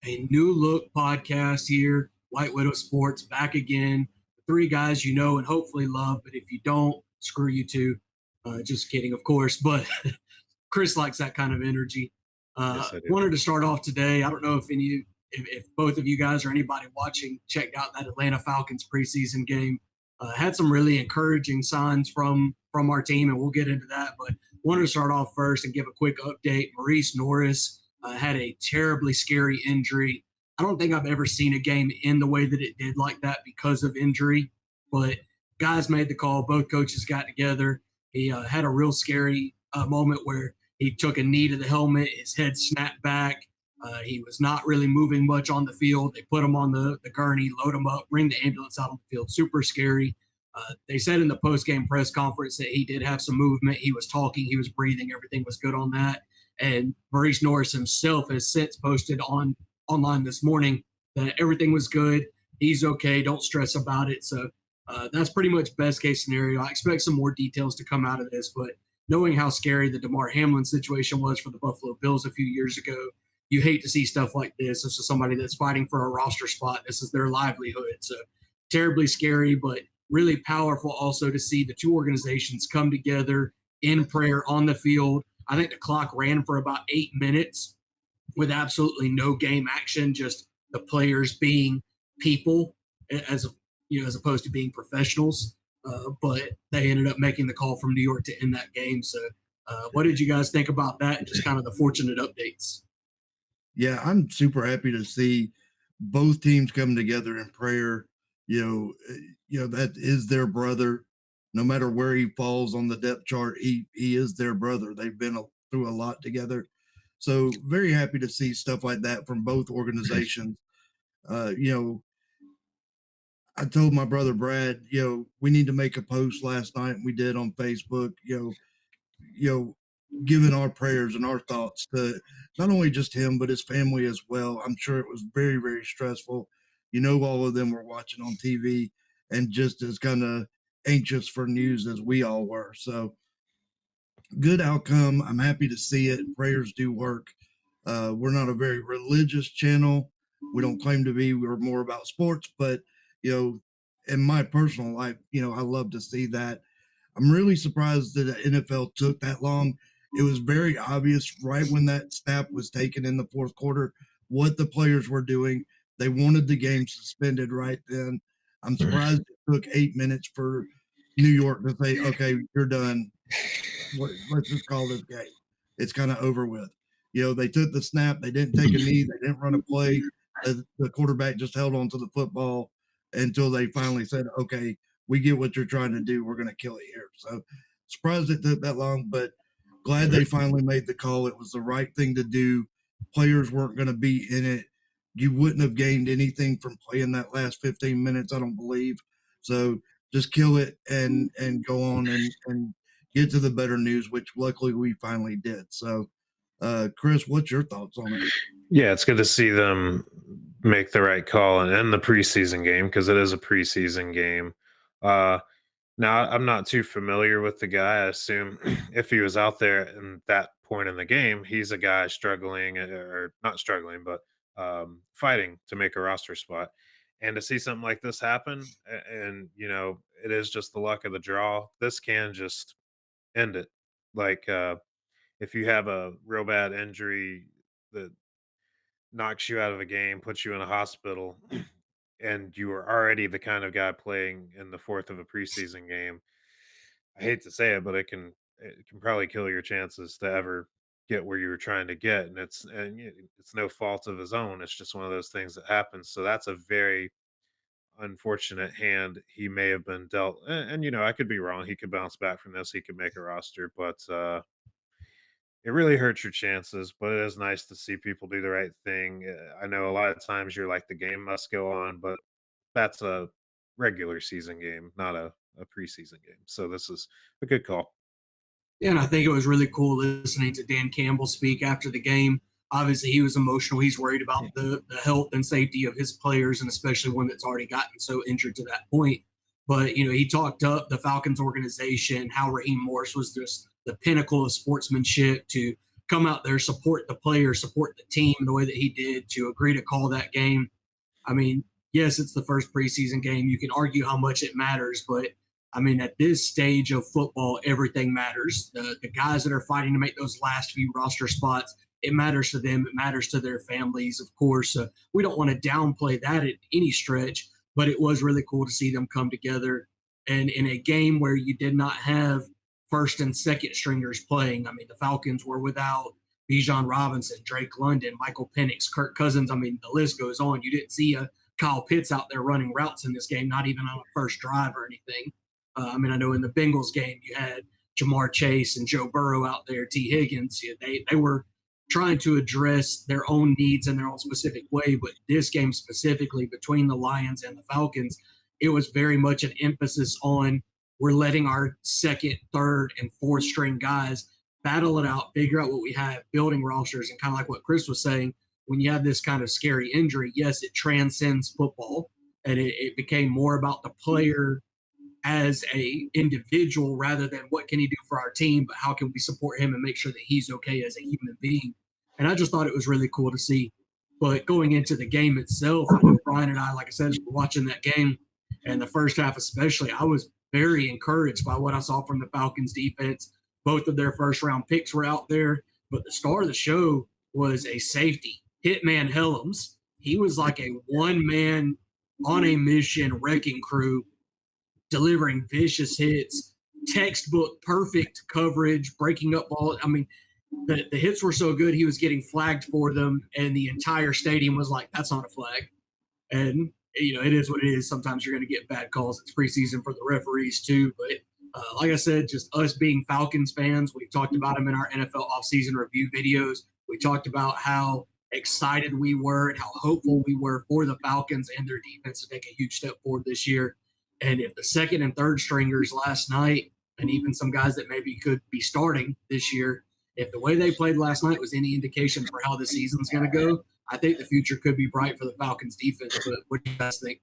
a new look podcast here. White Widow Sports back again. Three guys you know and hopefully love, but if you don't, screw you too. Just kidding, of course. But Chris likes that kind of energy. Yes, I do. Wanted to start off today. I don't know if both of you guys or anybody watching checked out that Atlanta Falcons preseason game. Had some really encouraging signs from our team, and we'll get into that. But wanted to start off first and give a quick update. Morice Norris had a terribly scary injury. I don't think I've ever seen a game end the way that it did like that because of injury. But guys made the call. Both coaches got together. He had a real scary moment where he took a knee to the helmet. His head snapped back. He was not really moving much on the field. They put him on the gurney, load him up, bring the ambulance out on the field. Super scary. They said in the post-game press conference that he did have some movement. He was talking. He was breathing. Everything was good on that. And Maurice Norris himself has since posted online this morning that everything was good. He's okay. Don't stress about it. So that's pretty much best case scenario. I expect some more details to come out of this, but knowing how scary the DeMar Hamlin situation was for the Buffalo Bills a few years ago, you hate to see stuff like this. This is somebody that's fighting for a roster spot. This is their livelihood. So terribly scary, but really powerful also to see the two organizations come together in prayer on the field. I think the clock ran for about 8 minutes with absolutely no game action, just the players being people as opposed to being professionals. But they ended up making the call from New York to end that game. So what did you guys think about that and just kind of the fortunate updates? Yeah, I'm super happy to see both teams come together in prayer. That is their brother. No matter where he falls on the depth chart, he is their brother. They've been through a lot together. So very happy to see stuff like that from both organizations. I told my brother Brad, we need to make a post last night. We did on Facebook, giving our prayers and our thoughts to not only just him, but his family as well. I'm sure it was very, very stressful. All of them were watching on TV and just as kind of anxious for news as we all were. So good outcome. I'm happy to see it. Prayers do work. We're not a very religious channel. We don't claim to be. We're more about sports, but in my personal life, I love to see that. I'm really surprised that the NFL took that long. It was very obvious right when that snap was taken in the fourth quarter what the players were doing. They wanted the game suspended right then. I'm surprised it took 8 minutes for New York to say, okay, you're done. Let's just call this game. It's kind of over with. They took the snap. They didn't take a knee. They didn't run a play. The quarterback just held on to the football until they finally said, okay, we get what you're trying to do. We're going to kill it here. So surprised it took that long, but glad they finally made the call. It was the right thing to do. Players weren't going to be in it. You wouldn't have gained anything from playing that last 15 minutes, I don't believe. So just kill it and go on and get to the better news, which luckily we finally did. So, Chris, what's your thoughts on it? Yeah, it's good to see them make the right call and end the preseason game because it is a preseason game. Now, I'm not too familiar with the guy. I assume if he was out there in that point in the game, he's a guy struggling or not struggling, but fighting to make a roster spot. And to see something like this happen, and it is just the luck of the draw. This can just end it. Like if you have a real bad injury that knocks you out of a game, puts you in a hospital, and you are already the kind of guy playing in the fourth of a preseason game. I hate to say it, but it can probably kill your chances to ever get where you were trying to get, and it's no fault of his own. It's just one of those things that happens. So that's a very unfortunate hand he may have been dealt. And I could be wrong. He could bounce back from this. He could make a roster, but it really hurts your chances. But it is nice to see people do the right thing. I know a lot of times you're like the game must go on, but that's a regular season game, not a preseason game. So this is a good call. Yeah, and I think it was really cool listening to Dan Campbell speak after the game. Obviously, he was emotional. He's worried about the health and safety of his players, and especially one that's already gotten so injured to that point. But, he talked up the Falcons organization, how Raheem Morris was just the pinnacle of sportsmanship to come out there, support the players, support the team the way that he did, to agree to call that game. I mean, yes, it's the first preseason game. You can argue how much it matters, but I mean, at this stage of football, everything matters. The guys that are fighting to make those last few roster spots, it matters to them. It matters to their families, of course. We don't want to downplay that at any stretch, but it was really cool to see them come together. And in a game where you did not have first and second stringers playing, I mean, the Falcons were without Bijan Robinson, Drake London, Michael Penix, Kirk Cousins. I mean, the list goes on. You didn't see a Kyle Pitts out there running routes in this game, not even on a first drive or anything. I mean, I know in the Bengals game, you had Jamar Chase and Joe Burrow out there, T. Higgins. They were trying to address their own needs in their own specific way. But this game specifically, between the Lions and the Falcons, it was very much an emphasis on we're letting our second, third, and fourth string guys battle it out, figure out what we have, building rosters, and kind of like what Chris was saying, when you have this kind of scary injury, yes, it transcends football, and it became more about the player as a individual rather than what can he do for our team, but how can we support him and make sure that he's okay as a human being. And I just thought it was really cool to see. But going into the game itself, I know Brian and I, like I said, were watching that game, and the first half especially, I was very encouraged by what I saw from the Falcons defense. Both of their first round picks were out there, but the star of the show was a safety, Hitman Helms. He was like a one-man on a mission wrecking crew, delivering vicious hits, textbook perfect coverage, breaking up balls. I mean, the hits were so good, he was getting flagged for them, and the entire stadium was like, that's not a flag. And, it is what it is. Sometimes you're going to get bad calls. It's preseason for the referees too. But like I said, just us being Falcons fans, we've talked about them in our NFL offseason review videos. We talked about how excited we were and how hopeful we were for the Falcons and their defense to take a huge step forward this year. And if the second and third stringers last night, and even some guys that maybe could be starting this year, if the way they played last night was any indication for how the season's going to go, I think the future could be bright for the Falcons defense. But what do you guys think?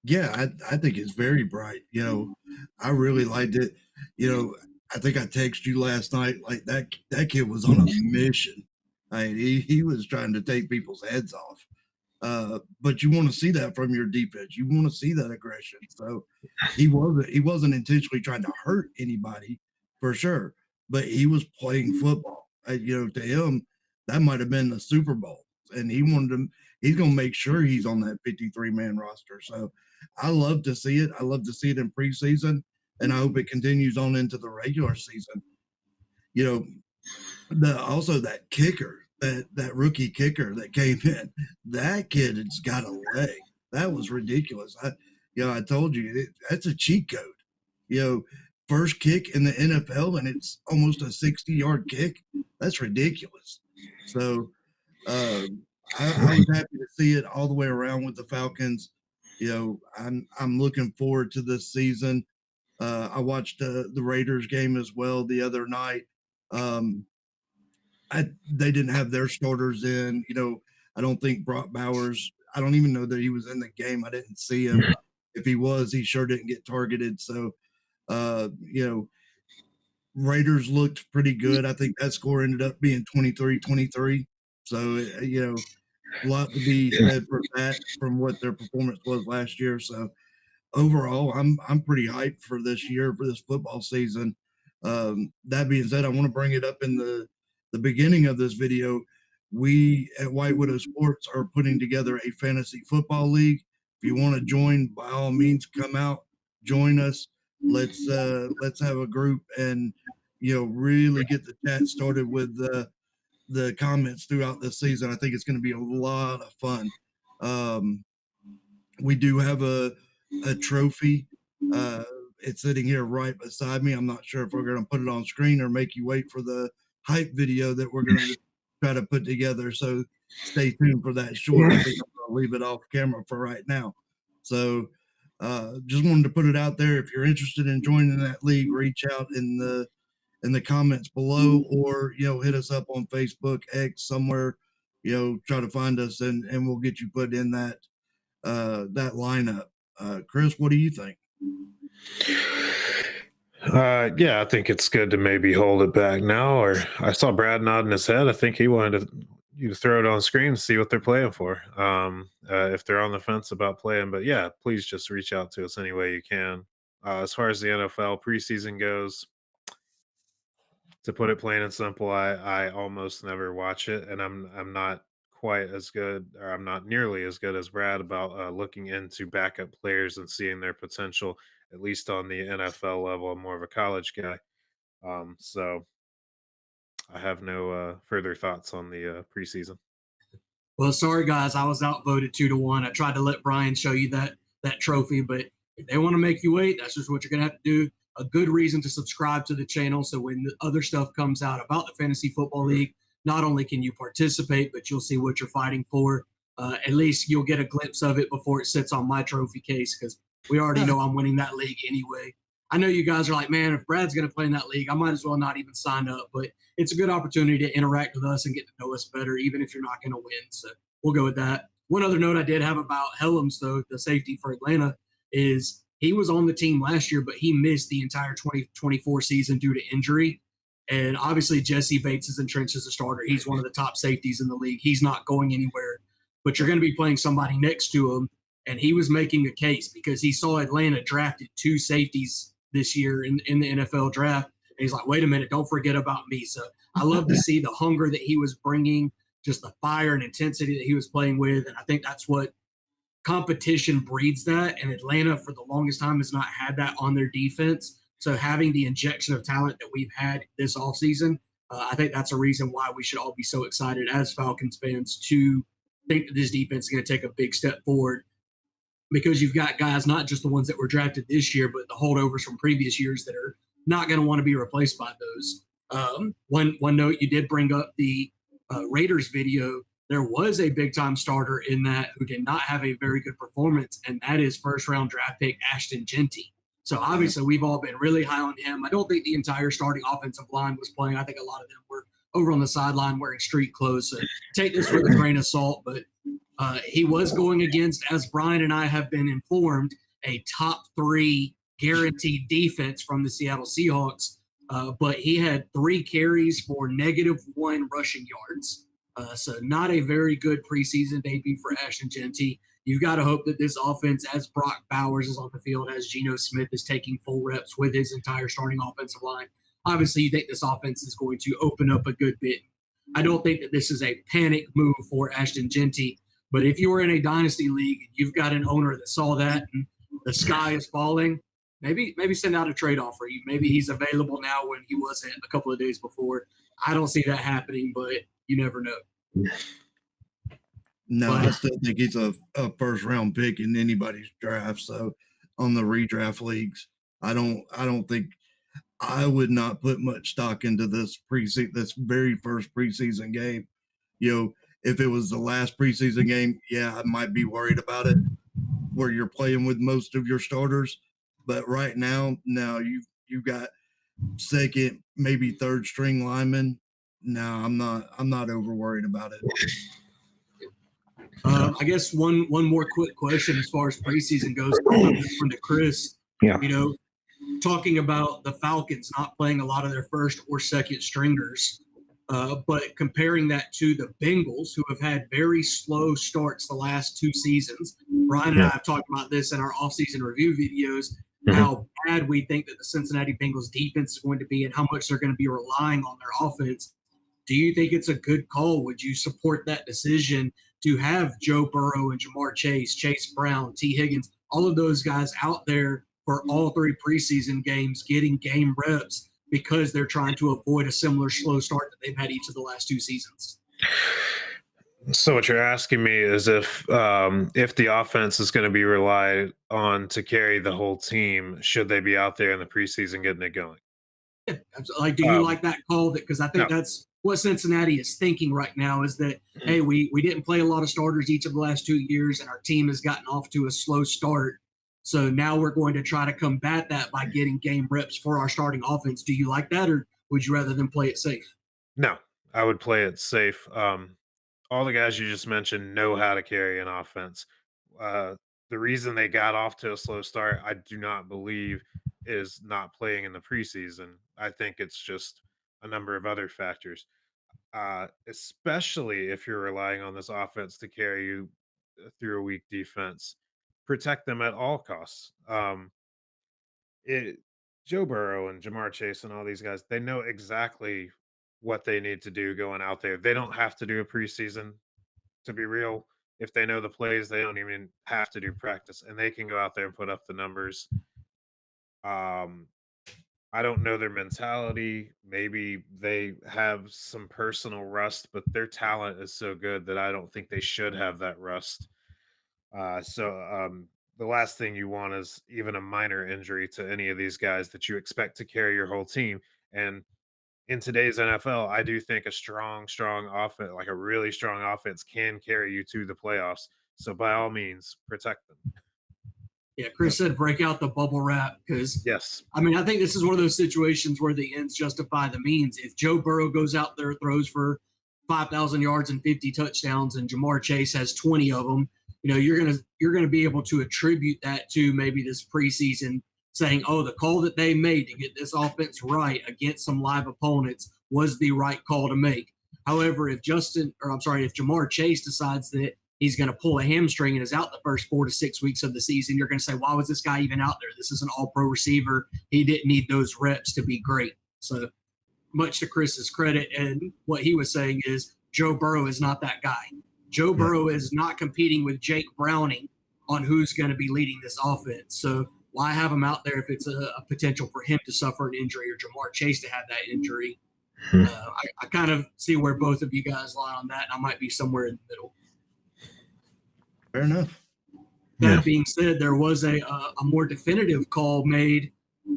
Yeah, I think it's very bright. I really liked it. I think I texted you last night, like that kid was on a mission. I mean, he was trying to take people's heads off. But you want to see that from your defense. You want to see that aggression. So he wasn't intentionally trying to hurt anybody for sure, but he was playing football. To him, that might have been the Super Bowl, and he's going to make sure he's on that 53-man roster. So I love to see it. I love to see it in preseason, and I hope it continues on into the regular season. Also that kicker, that rookie kicker that came in, that kid has got a leg. That was ridiculous. I told you that's a cheat code. First kick in the NFL, and it's almost a 60-yard kick. That's ridiculous. So I was happy to see it all the way around with the Falcons. I'm looking forward to this season. I watched the Raiders game as well the other night. They didn't have their starters in. I don't think Brock Bowers, I don't even know that he was in the game. I didn't see him. If he was, he sure didn't get targeted. So, Raiders looked pretty good. I think that score ended up being 23-23. So, a lot to be said for that from what their performance was last year. So, overall, I'm pretty hyped for this year, for this football season. That being said, I want to bring it up in the beginning of this video. We at White Widow Sports are putting together a fantasy football league. If you want to join, by all means, come out, join us. Let's have a group and really get the chat started with the comments throughout this season. I think it's going to be a lot of fun. We do have a trophy. It's sitting here right beside me. I'm not sure if we're going to put it on screen or make you wait for the hype video that we're going to try to put together. So stay tuned for that short. I think I'm going to leave it off camera for right now. So just wanted to put it out there. If you're interested in joining that league, reach out in the comments below, or hit us up on Facebook, X, somewhere. Try to find us, and we'll get you put in that lineup. Chris, what do you think? Yeah, I think it's good to maybe hold it back now. Or I saw Brad nodding his head. I think he wanted you to throw it on screen and see what they're playing for. If they're on the fence about playing, but yeah, please just reach out to us any way you can. As far as the NFL preseason goes, to put it plain and simple, I almost never watch it, and I'm not quite as good, or I'm not nearly as good as Brad about looking into backup players and seeing their potential, at least on the NFL level. I'm more of a college guy, so I have no further thoughts on the preseason. Well, sorry guys, I was outvoted 2-1. I tried to let Brian show you that trophy, but if they want to make you wait, that's just what you're gonna have to do. A good reason to subscribe to the channel, so when the other stuff comes out about the fantasy football league, not only can you participate, but you'll see what you're fighting for. At least you'll get a glimpse of it before it sits on my trophy case, because we already know I'm winning that league anyway. I know you guys are like, man, if Brad's going to play in that league, I might as well not even sign up. But it's a good opportunity to interact with us and get to know us better, even if you're not going to win. So we'll go with that. One other note I did have about Helms, though, the safety for Atlanta, is he was on the team last year, but he missed the entire 2024 season due to injury. And obviously, Jesse Bates is entrenched as a starter. He's one of the top safeties in the league. He's not going anywhere, but you're going to be playing somebody next to him. And he was making a case because he saw Atlanta drafted 2 safeties this year in the NFL draft. And he's like, wait a minute, don't forget about me. So I love to see the hunger that he was bringing, just the fire and intensity that he was playing with. And I think that's what competition breeds that. And Atlanta, for the longest time, has not had that on their defense. So having the injection of talent that we've had this offseason, I think that's a reason why we should all be so excited as Falcons fans to think that this defense is going to take a big step forward, because you've got guys, not just the ones that were drafted this year, but the holdovers from previous years that are not going to want to be replaced by those. One note, you did bring up the Raiders video. There was a big time starter in that who did not have a very good performance, and that is first round draft pick Ashton Genty. So obviously we've all been really high on him. I don't think the entire starting offensive line was playing. I think a lot of them were over on the sideline wearing street clothes. So take this with a grain of salt, but he was going against, as Brian and I have been informed, a top 3 guaranteed defense from the Seattle Seahawks. But he had 3 carries for -1 rushing yards. So not a very good preseason debut for Ashton Genty. You've got to hope that this offense, as Brock Bowers is on the field, as Geno Smith is taking full reps with his entire starting offensive line, obviously you think this offense is going to open up a good bit. I don't think that this is a panic move for Ashton Genty, but if you were in a dynasty league and you've got an owner that saw that and the sky is falling, maybe send out a trade offer. Maybe he's available now when he wasn't a couple of days before. I don't see that happening, but you never know. No, I still think he's a first round pick in anybody's draft. So on the redraft leagues, I don't think I would not put much stock into this very first preseason game. You know, if it was the last preseason game, yeah, I might be worried about it, where you're playing with most of your starters. But right now, you've got second, maybe third string linemen. No, I'm not over worried about it. I guess one more quick question as far as preseason goes. One to Chris. Yeah. You know, talking about the Falcons not playing a lot of their first or second stringers, but comparing that to the Bengals, who have had very slow starts the last 2 seasons. Brian and I have talked about this in our offseason review videos, how bad we think that the Cincinnati Bengals defense is going to be and how much they're going to be relying on their offense. Do you think it's a good call? Would you support that decision to have Joe Burrow and Jamar Chase, Chase Brown, T. Higgins, all of those guys out there for all 3 preseason games getting game reps because they're trying to avoid a similar slow start that they've had each of the last 2 seasons? So what you're asking me is if the offense is going to be relied on to carry the whole team, should they be out there in the preseason getting it going? Yeah, like, do you like that call? Because I think No. that's what Cincinnati is thinking right now, is that, hey, we didn't play a lot of starters each of the last 2 years, and our team has gotten off to a slow start. So now we're going to try to combat that by getting game reps for our starting offense. Do you like that, or would you rather than play it safe? No, I would play it safe. All the guys you just mentioned know how to carry an offense. Uh, the reason they got off to a slow start, I do not believe is not playing in the preseason. I think it's just a number of other factors, especially if you're relying on this offense to carry you through a weak defense. Protect them at all costs. It Joe Burrow and Jamar Chase and all these guys, they know exactly what they need to do going out there. They don't have to do a preseason, to be real. If they know the plays, they don't even have to do practice, and they can go out there and put up the numbers. Um, I don't know their mentality. Maybe they have some personal rust, but their talent is so good that I don't think they should have that rust. The last thing you want is even a minor injury to any of these guys that you expect to carry your whole team. And in today's NFL, I do think a strong offense, like a really strong offense, can carry you to the playoffs. So by all means, protect them. Yeah, Chris said break out the bubble wrap because, Yes. I mean, I think this is one of those situations where the ends justify the means. If Joe Burrow goes out there, throws for 5,000 yards and 50 touchdowns, and Jamar Chase has 20 of them, you're gonna be able to attribute that to maybe this preseason saying, oh, the call that they made to get this offense right against some live opponents was the right call to make. However, if Jamar Chase decides that he's going to pull a hamstring and is out the first 4 to 6 weeks of the season, you're going to say, why was this guy even out there? This is an all-pro receiver. He didn't need those reps to be great. So much to Chris's credit, and what he was saying is Joe Burrow is not that guy. Joe Burrow is not competing with Jake Browning on who's going to be leading this offense. So why have him out there if it's a potential for him to suffer an injury or Jamar Chase to have that injury? I kind of see where both of you guys lie on that. I might be somewhere in the middle. Fair enough. That being said, there was a more definitive call made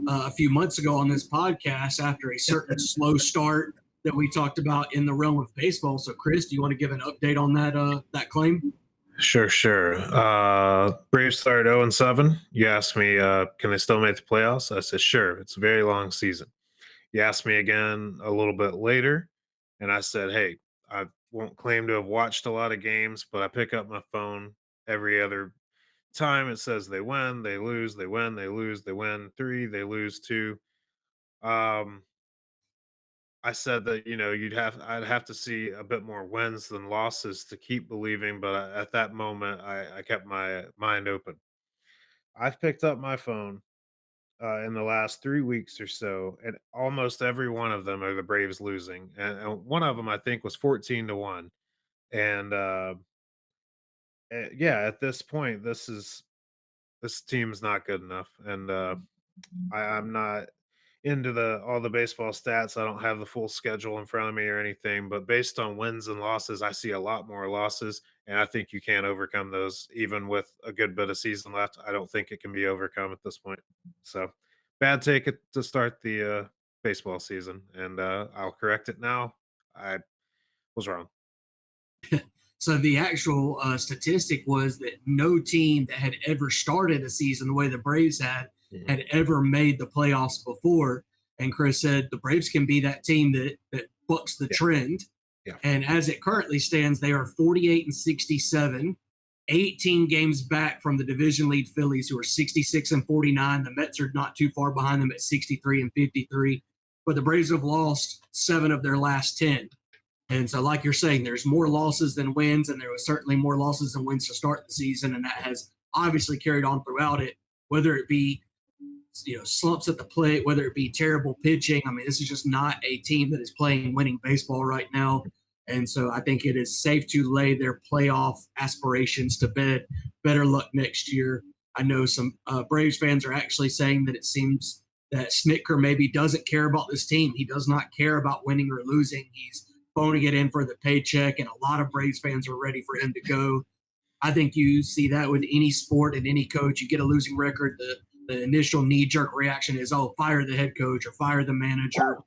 a few months ago on this podcast after a certain slow start that we talked about in the realm of baseball. So, Chris, do you want to give an update on that claim? Sure. Braves started 0-7. You asked me, can they still make the playoffs? I said, sure. It's a very long season. You asked me again a little bit later, and I said, hey, I won't claim to have watched a lot of games, but I pick up my phone every other time. It says they win, they lose, they win, they lose, they win 3, they lose 2. I said that I'd have to see a bit more wins than losses to keep believing, but at that moment, I kept my mind open. I've picked up my phone in the last 3 weeks or so, and almost every one of them are the Braves losing, and one of them I think was 14-1, and yeah, at this point, this team's not good enough, and I'm not into the all the baseball stats. I don't have the full schedule in front of me or anything, but based on wins and losses, I see a lot more losses, and I think you can't overcome those even with a good bit of season left. I don't think it can be overcome at this point. So, bad take it to start the baseball season, and I'll correct it now. I was wrong. So the actual statistic was that no team that had ever started a season the way the Braves had ever made the playoffs before. And Chris said the Braves can be that team that bucks the trend. Yeah. And as it currently stands, they are 48-67, 18 games back from the division lead Phillies, who are 66-49. The Mets are not too far behind them at 63-53. But the Braves have lost 7 of their last 10. And so, like you're saying, there's more losses than wins, and there was certainly more losses than wins to start the season, and that has obviously carried on throughout it, whether it be slumps at the plate, whether it be terrible pitching. I mean, this is just not a team that is playing winning baseball right now. And so I think it is safe to lay their playoff aspirations to bed. Better luck next year. I know some Braves fans are actually saying that it seems that Snitker maybe doesn't care about this team. He does not care about winning or losing. He's phoning it in for the paycheck, and a lot of Braves fans are ready for him to go. I think you see that with any sport and any coach. You get a losing record, the initial knee-jerk reaction is, oh, fire the head coach or fire the manager.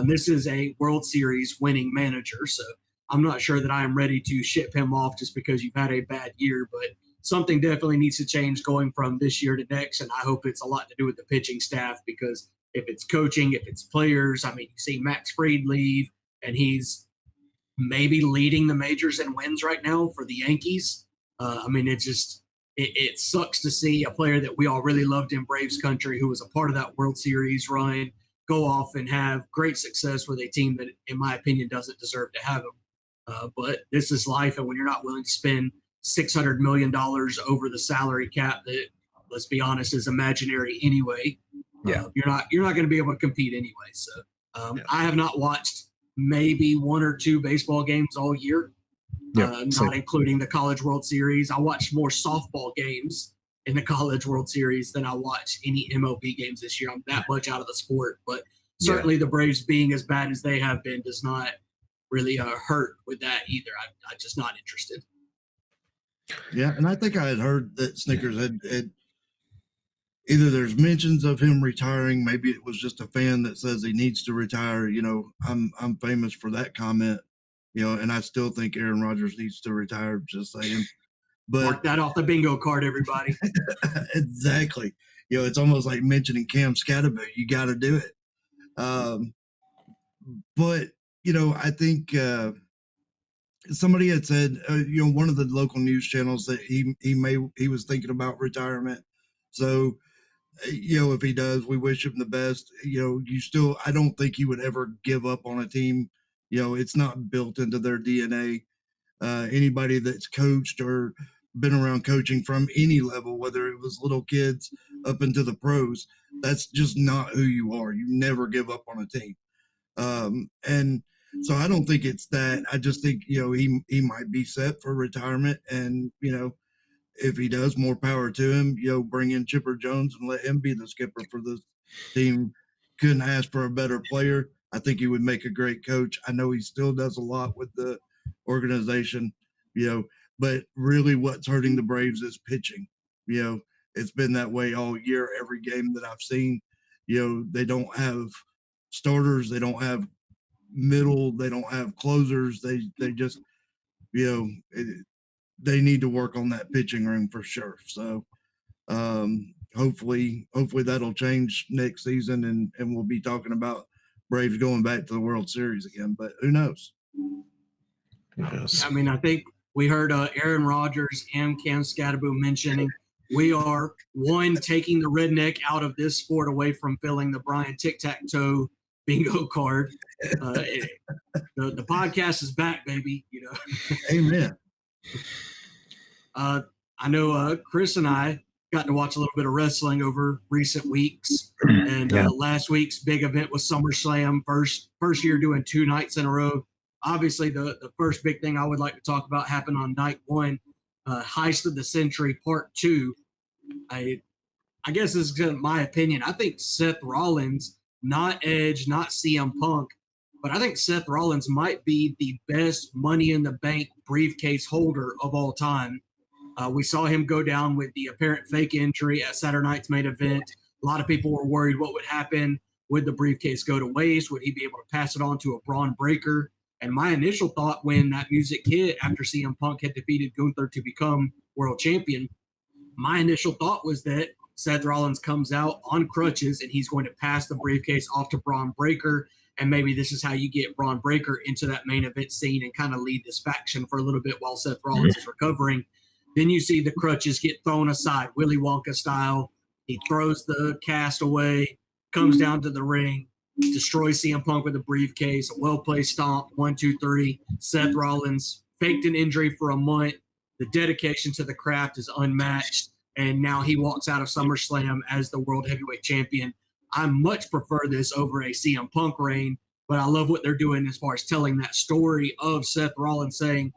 This is a World Series winning manager, so I'm not sure that I am ready to ship him off just because you've had a bad year, but something definitely needs to change going from this year to next, and I hope it's a lot to do with the pitching staff, because if it's coaching, if it's players, I mean, you see Max Fried leave, and he's maybe leading the majors in wins right now for the Yankees. I mean, it sucks to see a player that we all really loved in Braves country, who was a part of that World Series run, go off and have great success with a team that, in my opinion, doesn't deserve to have him. But this is life, and when you're not willing to spend $600 million over the salary cap, that, let's be honest, is imaginary anyway. You're not going to be able to compete anyway. So I have not watched maybe one or two baseball games all year, not including the College World Series. I watched more softball games in the College World Series than I watched any MLB games this year. I'm that much out of the sport, but certainly the Braves being as bad as they have been does not really hurt with that either. I'm just not interested. Yeah, and I think I had heard that Snickers had either there's mentions of him retiring, maybe it was just a fan that says he needs to retire. I'm famous for that comment, and I still think Aaron Rodgers needs to retire, just saying. But mark that off the bingo card, everybody. Exactly. It's almost like mentioning Cam Scatterby. You got to do it. But I think somebody had said, one of the local news channels that he was thinking about retirement. So, if he does, we wish him the best. I don't think he would ever give up on a team. It's not built into their DNA. Anybody that's coached or been around coaching from any level, whether it was little kids up into the pros, that's just not who you are. You never give up on a team. And so I don't think it's that. I just think, he might be set for retirement, and, if he does, more power to him. Bring in Chipper Jones and let him be the skipper for this team. Couldn't ask for a better player. I think he would make a great coach. I know he still does a lot with the organization, but really what's hurting the Braves is pitching. It's been that way all year. Every game that I've seen, they don't have starters. They don't have middle. They don't have closers. They just, they need to work on that pitching room for sure. So hopefully that'll change next season, and we'll be talking about Braves going back to the World Series again, but who knows? Yes. I mean, I think we heard Aaron Rodgers and Cam Scatterby mentioning we are, one, taking the redneck out of this sport away from filling the Brian tic-tac-toe bingo card. The podcast is back, baby. Amen. I know Chris and I got to watch a little bit of wrestling over recent weeks, and last week's big event was SummerSlam. First year doing 2 nights in a row. Obviously, the first big thing I would like to talk about happened on night 1, Heist of the Century Part 2. I guess this is my opinion. I think Seth Rollins, not Edge, not CM Punk, but I think Seth Rollins might be the best Money in the Bank briefcase holder of all time. We saw him go down with the apparent fake injury at Saturday night's main event. A lot of people were worried what would happen. Would the briefcase go to waste? Would he be able to pass it on to a Braun Breaker? And my initial thought when that music hit after CM Punk had defeated Gunther to become world champion, my initial thought was that Seth Rollins comes out on crutches and he's going to pass the briefcase off to Braun Breaker. And maybe this is how you get Braun Breaker into that main event scene and kind of lead this faction for a little bit while Seth Rollins is recovering. Then you see the crutches get thrown aside, Willy Wonka style. He throws the cast away, comes down to the ring, destroys CM Punk with a briefcase, a well-placed stomp, 1, 2, 3. Seth Rollins faked an injury for a month. The dedication to the craft is unmatched, and now he walks out of SummerSlam as the World Heavyweight Champion. I much prefer this over a CM Punk reign, but I love what they're doing as far as telling that story of Seth Rollins saying,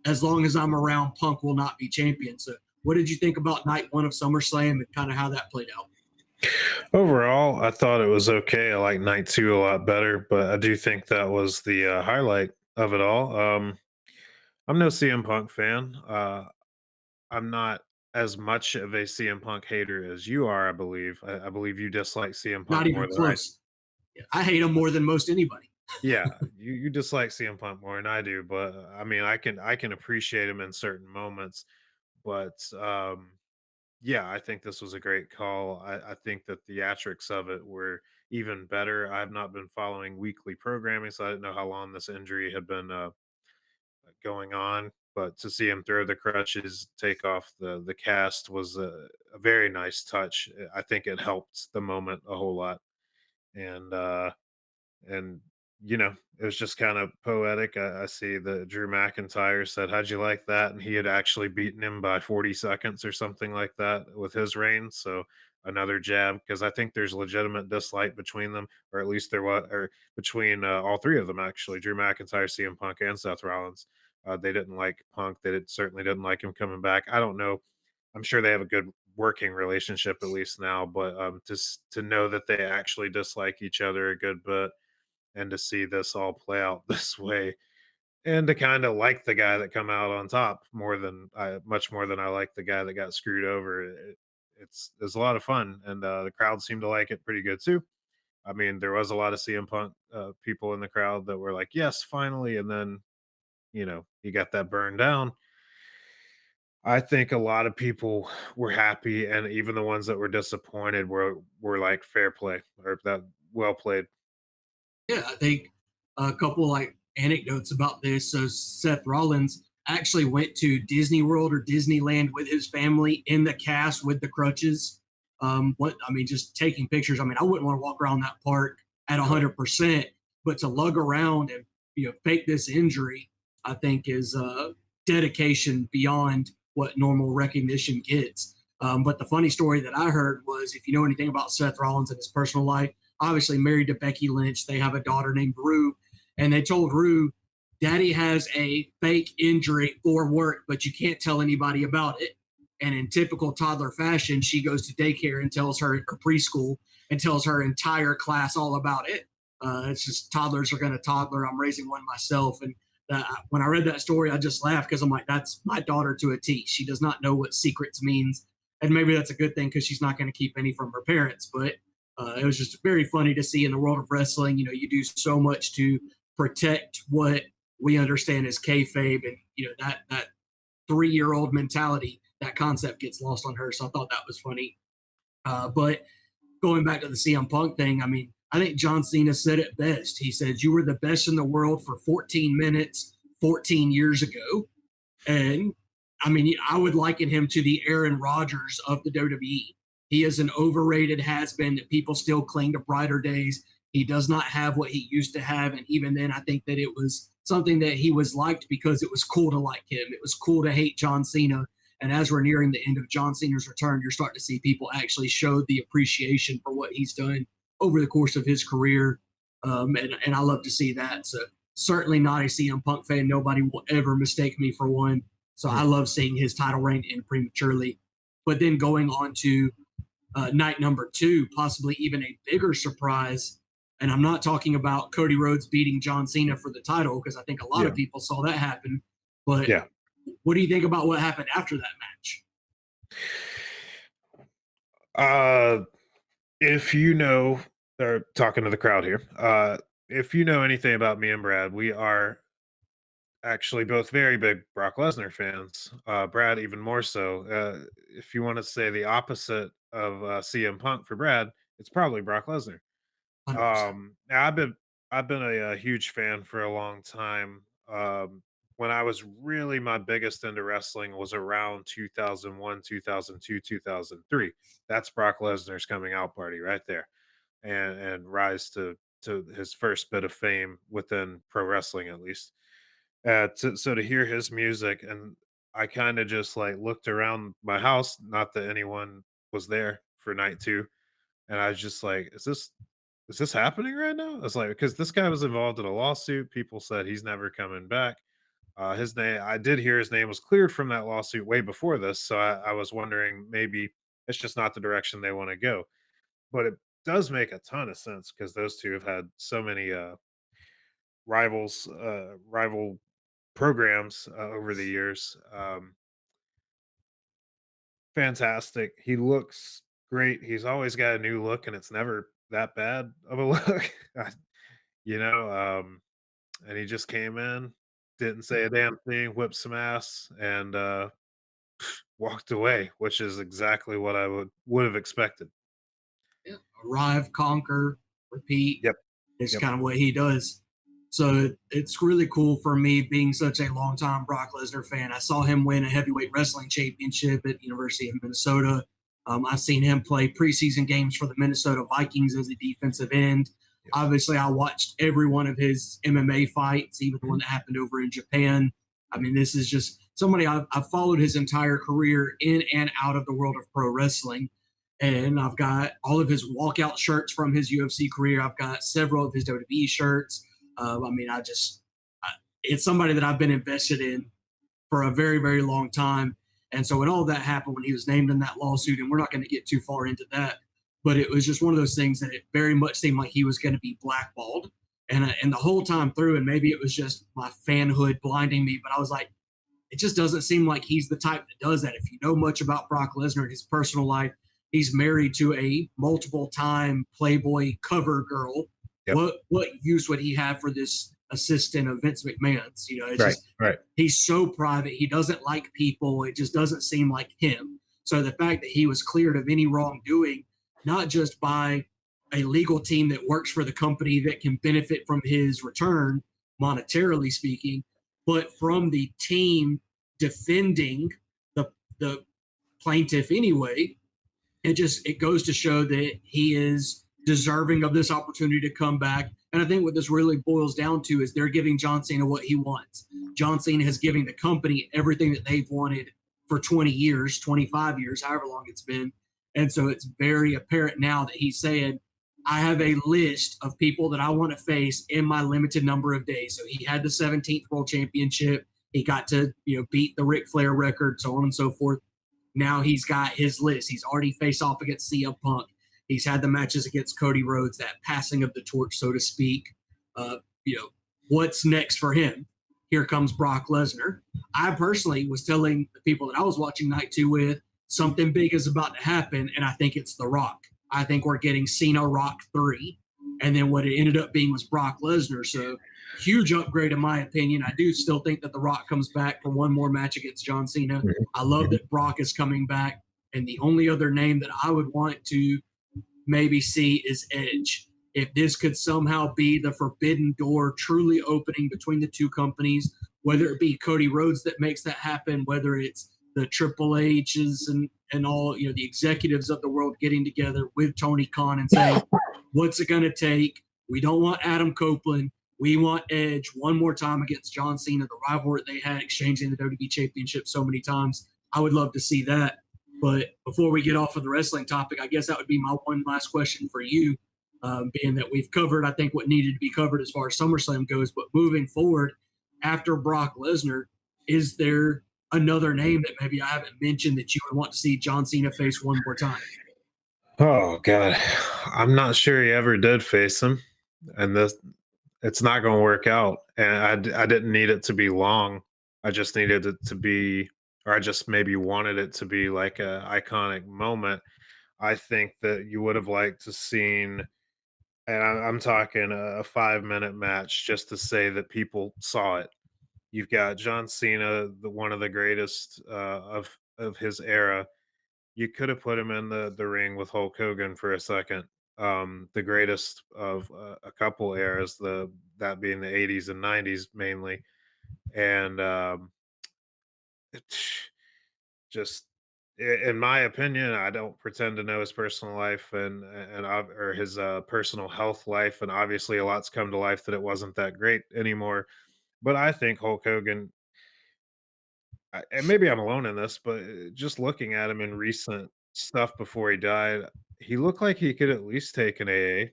as long as I'm around, Punk will not be champion. So what did you think about night 1 of SummerSlam and kind of how that played out? Overall, I thought it was okay. I like night 2 a lot better, but I do think that was the highlight of it all. I'm no CM Punk fan. I'm not as much of a CM Punk hater as you are, I believe. I believe you dislike CM Punk Not more even than I. close. I hate him more than most anybody. Yeah, you dislike CM Punk more than I do, but I mean, I can appreciate him in certain moments, but yeah, I think this was a great call. I think the theatrics of it were even better. I've not been following weekly programming, so I didn't know how long this injury had been going on. but to see him throw the crutches, take off the cast was a very nice touch. I think it helped the moment a whole lot, and and it was just kind of poetic. I see that Drew McIntyre said, "How'd you like that?" And he had actually beaten him by 40 seconds or something like that with his reign. So another jab, because I think there's legitimate dislike between them, or at least there was, or between all three of them actually: Drew McIntyre, CM Punk, and Seth Rollins. They didn't like Punk. Certainly didn't like him coming back. I don't know. I'm sure they have a good working relationship at least now, but to know that they actually dislike each other a good bit, and to see this all play out this way, and to kind of like the guy that come out on top much more than I like the guy that got screwed over. It's a lot of fun, and the crowd seemed to like it pretty good too. I mean, there was a lot of CM Punk people in the crowd that were like, "Yes, finally!" And then he got that burned down. I think a lot of people were happy, and even the ones that were disappointed were like, "Fair play," or that well played. Yeah, I think a couple like anecdotes about this. So Seth Rollins actually went to Disney World or Disneyland with his family in the cast with the crutches. What I mean, just taking pictures. I mean, I wouldn't want to walk around that park at Right. 100%, but to lug around and fake this injury, I think is dedication beyond what normal recognition gets. But the funny story that I heard was, if you know anything about Seth Rollins and his personal life, obviously married to Becky Lynch. They have a daughter named Rue, and they told Rue, "Daddy has a fake injury for work, but you can't tell anybody about it." And in typical toddler fashion, she goes to daycare and tells her, or preschool, and tells her entire class all about it. It's just toddlers are going to toddler. I'm raising one myself, and when I read that story, I just laughed because I'm like, that's my daughter to a T. She does not know what secrets means, and maybe that's a good thing because she's not going to keep any from her parents. But it was just very funny to see in the world of wrestling. You do so much to protect what we understand as kayfabe, and that 3-year-old mentality. That concept gets lost on her. So I thought that was funny. But going back to the CM Punk thing, I mean, I think John Cena said it best. He said, "You were the best in the world for 14 minutes 14 years ago." And I mean, I would liken him to the Aaron Rodgers of the WWE. He is an overrated has been that people still cling to brighter days. He does not have what he used to have. And even then, I think that it was something that he was liked because it was cool to like him. It was cool to hate John Cena. And as we're nearing the end of John Cena's return, you're starting to see people actually show the appreciation for what he's done over the course of his career. And I love to see that. So certainly not a CM Punk fan. Nobody will ever mistake me for one. So I love seeing his title reign end prematurely. But then going on to night number 2, possibly even a bigger surprise. And I'm not talking about Cody Rhodes beating John Cena for the title, because I think a lot Yeah. of people saw that happen. But Yeah. what do you think about what happened after that match? Uh, if you know, or talking to the crowd here, if you know anything about me and Brad, we are actually both very big Brock Lesnar fans. Brad even more so. If you want to say the opposite of CM Punk for Brad, it's probably Brock Lesnar. 100%. Now I've been a huge fan for a long time. When I was really my biggest into wrestling was around 2001, 2002, 2003. That's Brock Lesnar's coming out party right there, and rise to his first bit of fame within pro wrestling, at least. So to hear his music, and I kind of just like looked around my house, not that anyone was there for night 2, and I was just like, is this happening right now? It's like, because this guy was involved in a lawsuit. People said he's never coming back. His name, I did hear his name was cleared from that lawsuit way before this. So I was wondering, maybe it's just not the direction they want to go. But it does make a ton of sense because those two have had so many rival programs over the years. Fantastic. He looks great. He's always got a new look, and it's never that bad of a look. You know, and he just came in, didn't say a damn thing, whipped some ass, and walked away, which is exactly what I would have expected. Yeah. Arrive, conquer, repeat. Yep, It's yep. kind of what he does. So it's really cool for me being such a longtime Brock Lesnar fan. I saw him win a heavyweight wrestling championship at the University of Minnesota. I've seen him play preseason games for the Minnesota Vikings as a defensive end. Yeah. Obviously, I watched every one of his MMA fights, even the one that happened over in Japan. I mean, this is just somebody I've followed his entire career in and out of the world of pro wrestling. And I've got all of his walkout shirts from his UFC career. I've got several of his WWE shirts. I mean, it's somebody that I've been invested in for a very, very long time. And so when all that happened, when he was named in that lawsuit, and we're not going to get too far into that, but it was just one of those things that it very much seemed like he was going to be blackballed. And the whole time through, and maybe it was just my fanhood blinding me, but I was like, it just doesn't seem like he's the type that does that. If you know much about Brock Lesnar and his personal life, he's married to a multiple time Playboy cover girl. Yep. What use would he have for this assistant of Vince McMahon's? You know, it's Right, just right. he's so private. He doesn't like people. It just doesn't seem like him. So the fact that he was cleared of any wrongdoing, not just by a legal team that works for the company that can benefit from his return, monetarily speaking, but from the team defending the plaintiff anyway, it goes to show that he is deserving of this opportunity to come back. And I think what this really boils down to is they're giving John Cena what he wants. John Cena has given the company everything that they've wanted for 20 years, 25 years, however long it's been. And so it's very apparent now that he's saying, I have a list of people that I want to face in my limited number of days. So he had the 17th World Championship. He got to, beat the Ric Flair record, so on and so forth. Now he's got his list. He's already faced off against CM Punk. He's had the matches against Cody Rhodes, that passing of the torch, so to speak. Uh, what's next for him? Here comes Brock Lesnar. I personally was telling the people that I was watching Night 2 with, something big is about to happen, and I think it's The Rock. I think we're getting Cena Rock 3. And then what it ended up being was Brock Lesnar. So huge upgrade in my opinion. I do still think that The Rock comes back for one more match against John Cena. I love that Brock is coming back. And the only other name that I would want to maybe see is Edge. If this could somehow be the forbidden door truly opening between the two companies, whether it be Cody Rhodes that makes that happen, whether it's the Triple H's and all, the executives of the world getting together with Tony Khan and saying, what's it going to take? We don't want Adam Copeland. We want Edge one more time against John Cena, the rivalry they had exchanging the WWE Championship so many times. I would love to see that. But before we get off of the wrestling topic, I guess that would be my one last question for you, being that we've covered, I think, what needed to be covered as far as SummerSlam goes. But moving forward, after Brock Lesnar, is there another name that maybe I haven't mentioned that you would want to see John Cena face one more time? Oh God, I'm not sure he ever did face him, and it's not going to work out. And I didn't need it to be long. I just needed it to be, or I just maybe wanted it to be like a iconic moment. I think that you would have liked to seen, and I'm talking a 5 minute match just to say that people saw it. You've got John Cena, one of the greatest of his era. You could have put him in the ring with Hulk Hogan for a second. The greatest of a couple eras, that being the 80s and 90s mainly, and it's just in my opinion, I don't pretend to know his personal life or his personal health life, and obviously a lot's come to life that it wasn't that great anymore. But I think Hulk Hogan, and maybe I'm alone in this, but just looking at him in recent stuff before he died, he looked like he could at least take an AA.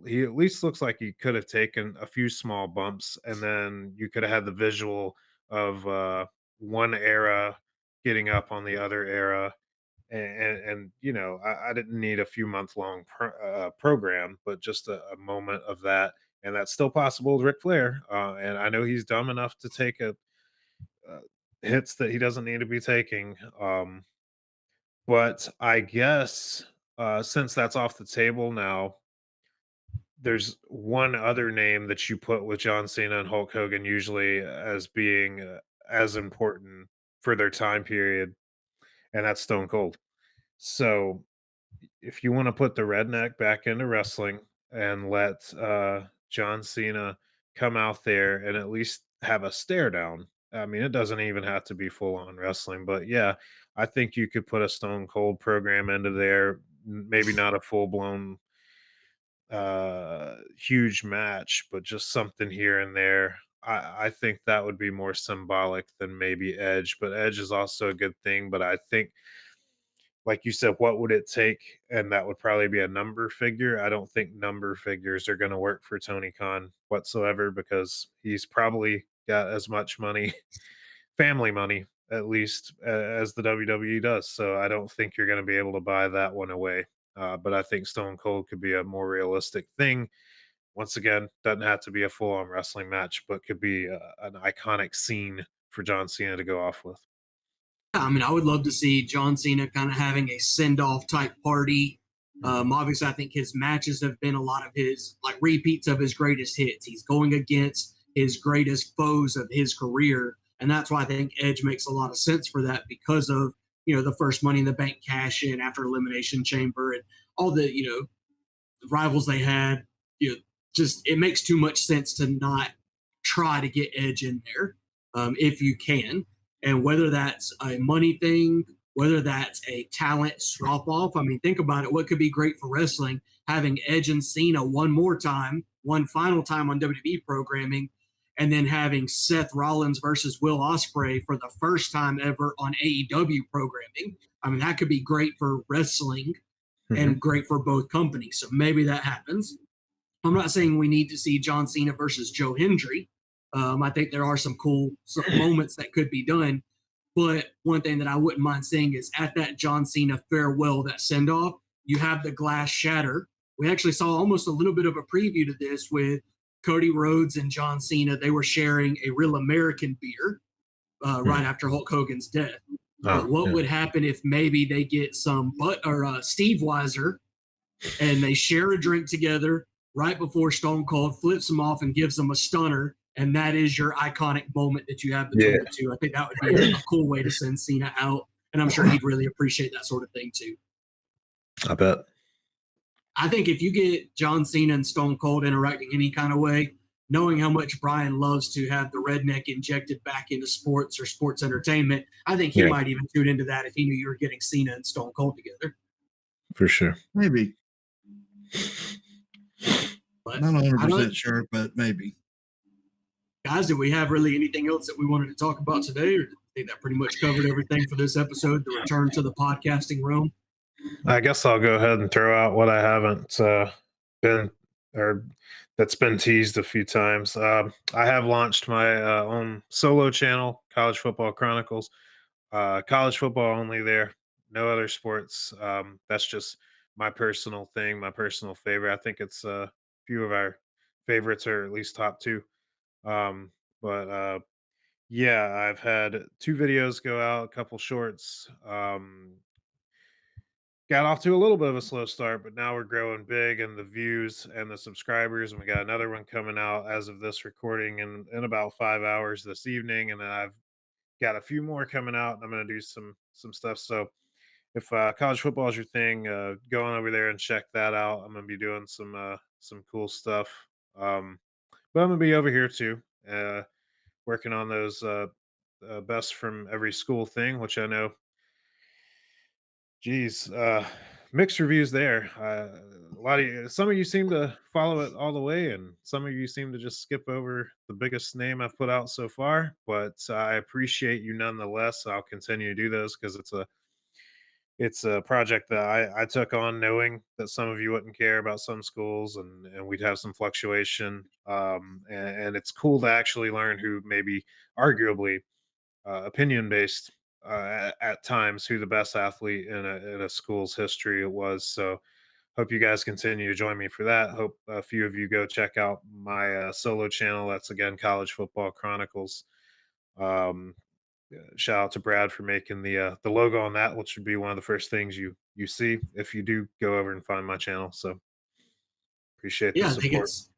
He at least looks like he could have taken a few small bumps, and then you could have had the visual of one era getting up on the other era. And I didn't need a few month long program, but just a moment of that, and that's still possible with Ric Flair. And I know he's dumb enough to take uh, hits that he doesn't need to be taking. But I guess since that's off the table now, there's one other name that you put with John Cena and Hulk Hogan usually as being as important for their time period, and that's Stone Cold. So if you want to put the redneck back into wrestling and let John Cena come out there and at least have a stare down. I mean, it doesn't even have to be full on wrestling, but yeah, I think you could put a Stone Cold program into there. Maybe not a full blown huge match, but just something here and there. I think that would be more symbolic than maybe Edge, but Edge is also a good thing. But I think, like you said, what would it take? And that would probably be a number figure. I don't think number figures are going to work for Tony Khan whatsoever because he's probably got as much money, family money at least, as the WWE does. So I don't think you're going to be able to buy that one away. But I think Stone Cold could be a more realistic thing. Once again, doesn't have to be a full on wrestling match, but could be an iconic scene for John Cena to go off with. I mean, I would love to see John Cena kind of having a send off type party. Obviously, I think his matches have been a lot of his like repeats of his greatest hits. He's going against his greatest foes of his career, and that's why I think Edge makes a lot of sense for that because of the first Money in the Bank cash in after Elimination Chamber and all the rivals they had. Just it makes too much sense to not try to get Edge in there if you can. And whether that's a money thing, whether that's a talent swap off, I mean, think about it. What could be great for wrestling? Having Edge and Cena one more time, one final time on WWE programming, and then having Seth Rollins versus Will Ospreay for the first time ever on AEW programming. I mean, that could be great for wrestling and great for both companies. So maybe that happens. I'm not saying we need to see John Cena versus Joe Hendry. I think there are some moments that could be done. But one thing that I wouldn't mind seeing is at that John Cena farewell, that send off, you have the glass shatter. We actually saw almost a little bit of a preview to this with Cody Rhodes and John Cena. They were sharing a Real American beer right after Hulk Hogan's death. But what would happen if maybe they get some Steve Weiser and they share a drink together right before Stone Cold flips them off and gives them a stunner, and that is your iconic moment that you have between the two. I think that would be a cool way to send Cena out, and I'm sure he'd really appreciate that sort of thing too. I bet. I think if you get John Cena and Stone Cold interacting any kind of way, knowing how much Brian loves to have the redneck injected back into sports or sports entertainment, I think he might even tune into that if he knew you were getting Cena and Stone Cold together. For sure. Maybe. But not 100% sure, but maybe. Guys, did we have really anything else that we wanted to talk about today, or did you think that pretty much covered everything for this episode, the return to the podcasting realm? I guess I'll go ahead and throw out what I haven't been or that's been teased a few times. I have launched my own solo channel, College Football Chronicles. College football only there, no other sports. That's just my personal thing, my personal favorite. I think it's a few of our favorites, or at least top two. But yeah, I've had 2 videos go out, a couple shorts. Got off to a little bit of a slow start, but now we're growing big and the views and the subscribers. And we got another one coming out as of this recording in about 5 hours this evening. And then I've got a few more coming out, and I'm going to do some stuff. So if college football is your thing, go on over there and check that out. I'm going to be doing some cool stuff. But I'm going to be over here too, working on those best from every school thing, which I know. Geez, mixed reviews there. Some of you seem to follow it all the way, and some of you seem to just skip over the biggest name I've put out so far. But I appreciate you nonetheless. I'll continue to do those because it's a project that I took on knowing that some of you wouldn't care about some schools, and we'd have some fluctuation. And it's cool to actually learn who maybe arguably opinion based at times who the best athlete in a school's history it was. So hope you guys continue to join me for that. Hope a few of you go check out my solo channel. That's again College Football Chronicles. Shout out to Brad for making the logo on that, which would be one of the first things you see if you do go over and find my channel. So appreciate the I support. think it's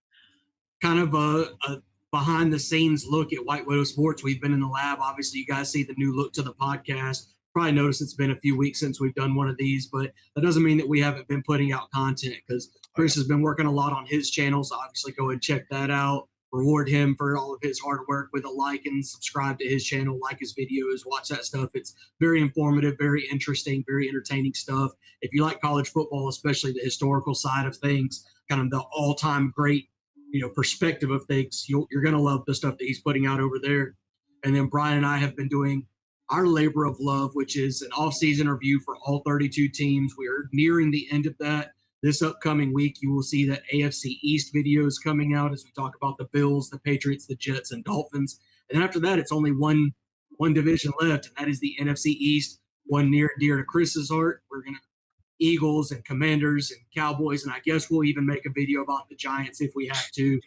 kind of a behind the scenes look at White Widow Sports. We've been in the lab. Obviously, you guys see the new look to the podcast. Probably noticed it's been a few weeks since we've done one of these, but that doesn't mean that we haven't been putting out content because Chris has been working a lot on his channel. So obviously go and check that out. reward him for all of his hard work with a like and subscribe to his channel, like his videos, watch that stuff. It's very informative, very interesting, very entertaining stuff. If you like college football, especially the historical side of things, kind of the all-time great, perspective of things, you're going to love the stuff that he's putting out over there. And then Brian and I have been doing our labor of love, which is an off-season review for all 32 teams. We're nearing the end of that. This upcoming week, you will see that AFC East video is coming out as we talk about the Bills, the Patriots, the Jets, and Dolphins. And after that, it's only one division left, and that is the NFC East, one near and dear to Chris's heart. We're going to Eagles and Commanders and Cowboys, and I guess we'll even make a video about the Giants if we have to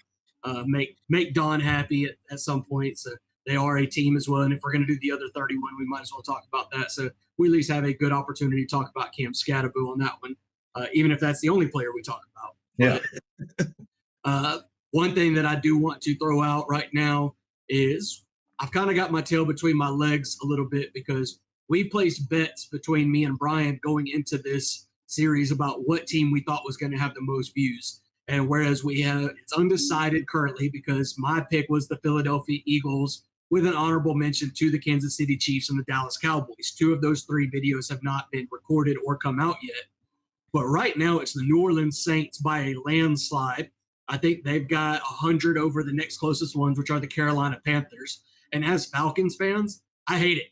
make Don happy at some point. So they are a team as well, and if we're going to do the other 31, we might as well talk about that. So we at least have a good opportunity to talk about Cam Scatterbo on that one. Even if that's the only player we talk about. Yeah. One thing that I do want to throw out right now is I've kind of got my tail between my legs a little bit because we placed bets between me and Brian going into this series about what team we thought was going to have the most views. And whereas it's undecided currently because my pick was the Philadelphia Eagles with an honorable mention to the Kansas City Chiefs and the Dallas Cowboys. 2 of those 3 videos have not been recorded or come out yet. But right now, it's the New Orleans Saints by a landslide. I think they've got 100 over the next closest ones, which are the Carolina Panthers. And as Falcons fans, I hate it.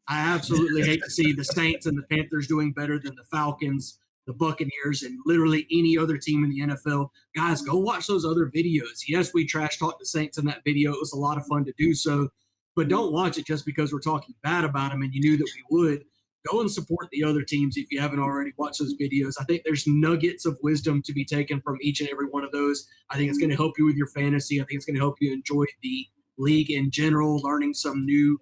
I absolutely hate to see the Saints and the Panthers doing better than the Falcons, the Buccaneers, and literally any other team in the NFL. Guys, go watch those other videos. Yes, we trash talked the Saints in that video. It was a lot of fun to do so. But don't watch it just because we're talking bad about them and you knew that we would. Go and support the other teams if you haven't already watched those videos. I think there's nuggets of wisdom to be taken from each and every one of those. I think it's going to help you with your fantasy. I think it's going to help you enjoy the league in general, learning some new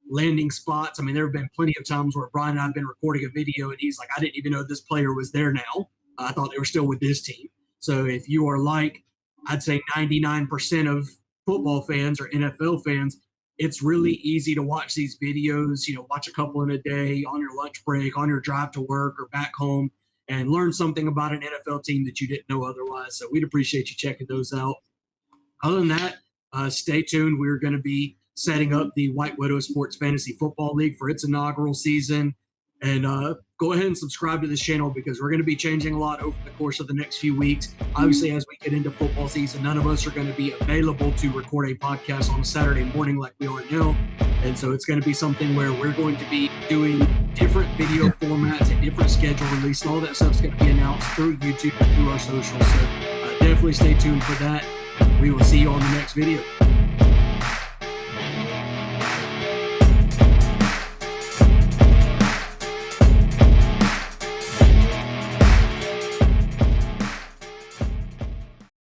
landing spots. I mean, there have been plenty of times where Brian and I have been recording a video and he's like, I didn't even know this player was there now. I thought they were still with this team. So if you are like, I'd say 99% of football fans or NFL fans, it's really easy to watch these videos, watch a couple in a day on your lunch break, on your drive to work or back home, and learn something about an NFL team that you didn't know otherwise. So we'd appreciate you checking those out. Other than that, stay tuned. We're going to be setting up the White Widow Sports Fantasy Football League for its inaugural season. And go ahead and subscribe to this channel because we're going to be changing a lot over the course of the next few weeks. Obviously, as we get into football season, none of us are going to be available to record a podcast on a Saturday morning like we are now. And so it's going to be something where we're going to be doing different video formats and different schedule release. And all that stuff's going to be announced through YouTube and through our socials. So definitely stay tuned for that. We will see you on the next video.